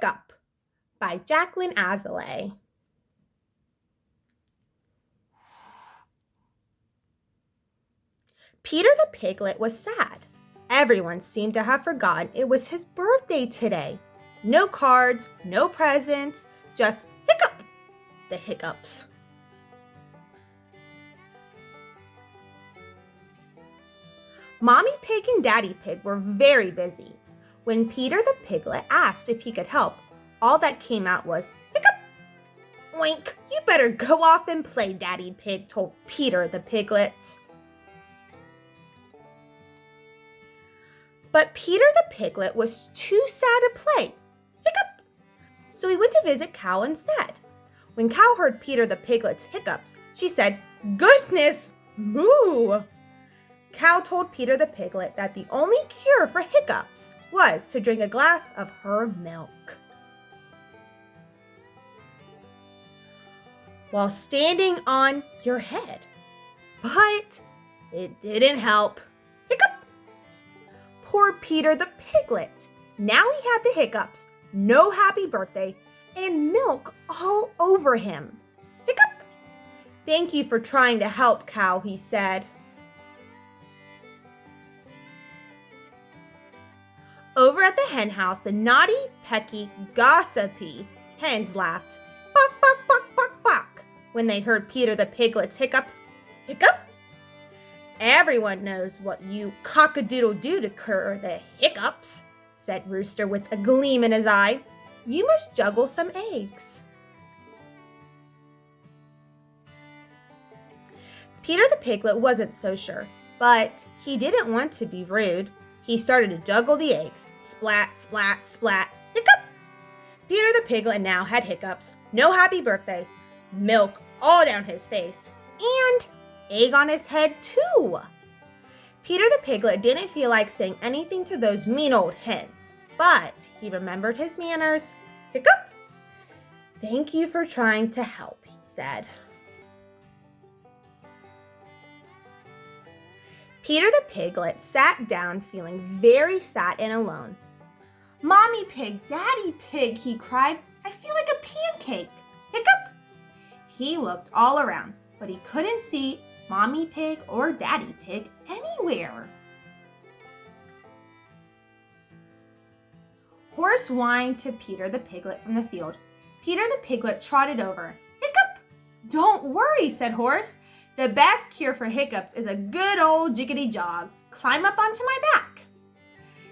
Hiccup by Jaclin Azoulay. Peter the piglet was sad. Everyone seemed to have forgotten it was his birthday today. No cards, no presents, just Hiccup, the hiccups. Mommy Pig and Daddy Pig were very busy. When Peter the piglet asked if he could help, all that came out was Hiccup. Oink, you better go off and play, Daddy Pig told Peter the piglet. But Peter the piglet was too sad to play. Hiccup! So he went to visit Cow instead. When Cow heard Peter the piglet's hiccups, she said, "Goodness, moo!" Cow told Peter the piglet that the only cure for hiccups was to drink a glass of her milk. While standing on your head. But it didn't help. Hiccup! Poor Peter the piglet. Now he had the hiccups, no happy birthday, and milk all over him. Hiccup! Thank you for trying to help, Cow, he said. Over at the hen house, the naughty, pecky, gossipy hens laughed, "Buck, buck, buck, buck, buck," when they heard Peter the piglet's hiccups. Hiccup! Everyone knows what you cock-a-doodle-do to cure the hiccups, said Rooster with a gleam in his eye. You must juggle some eggs. Peter the piglet wasn't so sure, but he didn't want to be rude. He started to juggle the eggs. Splat, splat, splat. Hiccup! Peter the piglet now had hiccups, no happy birthday, milk all down his face, and egg on his head too. Peter the piglet didn't feel like saying anything to those mean old hens, but he remembered his manners. Hiccup! Thank you for trying to help, he said. Peter the piglet sat down feeling very sad and alone. Mommy Pig, Daddy Pig, he cried. I feel like a pancake. Hiccup! He looked all around, but he couldn't see Mommy Pig or Daddy Pig anywhere. Horse whined to Peter the piglet from the field. Peter the piglet trotted over. Hiccup! Don't worry, said Horse. The best cure for hiccups is a good old jiggity jog. Climb up onto my back.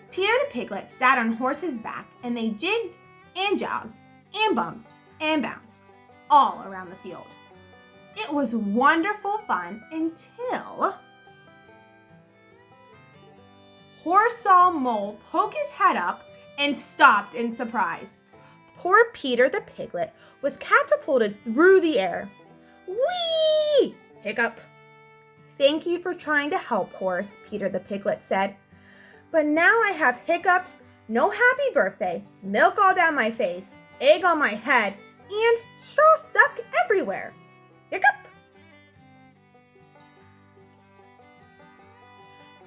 Peter the piglet sat on Horse's back, and they jigged and jogged and bumped and bounced all around the field. It was wonderful fun until Horse saw Mole poke his head up and stopped in surprise. Poor Peter the piglet was catapulted through the air. Whee! Hiccup! Thank you for trying to help, Horse, Peter the piglet said. But now I have hiccups, no happy birthday, milk all down my face, egg on my head, and straw stuck everywhere. Hiccup!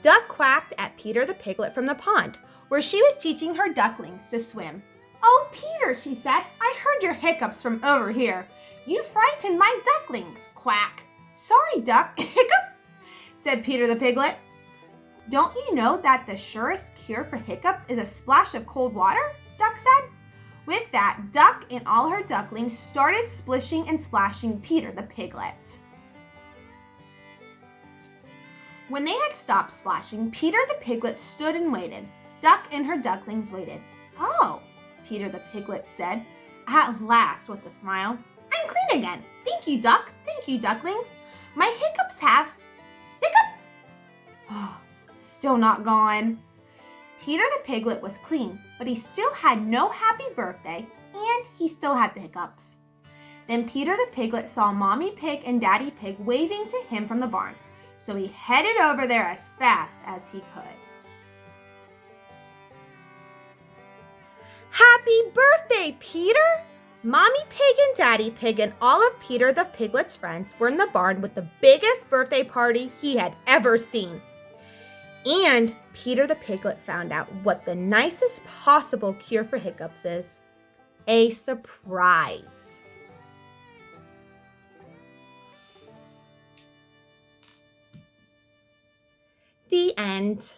Duck quacked at Peter the piglet from the pond, where she was teaching her ducklings to swim. Oh, Peter, she said, I heard your hiccups from over here. You frightened my ducklings, quack. Sorry, Duck, hiccup, said Peter the piglet. Don't you know that the surest cure for hiccups is a splash of cold water? Duck said. With that, Duck and all her ducklings started splishing and splashing Peter the piglet. When they had stopped splashing, Peter the piglet stood and waited. Duck and her ducklings waited. Oh, Peter the piglet said, at last with a smile. I'm clean again. Thank you, Duck. Thank you, ducklings. My hiccups have... Hiccup! Oh, still not gone. Peter the piglet was clean, but he still had no happy birthday, and he still had the hiccups. Then Peter the piglet saw Mommy Pig and Daddy Pig waving to him from the barn, so he headed over there as fast as he could. Happy birthday, Peter! Mommy Pig and Daddy Pig and all of Peter the piglet's friends were in the barn with the biggest birthday party he had ever seen. And Peter the piglet found out what the nicest possible cure for hiccups is. a surprise. The end.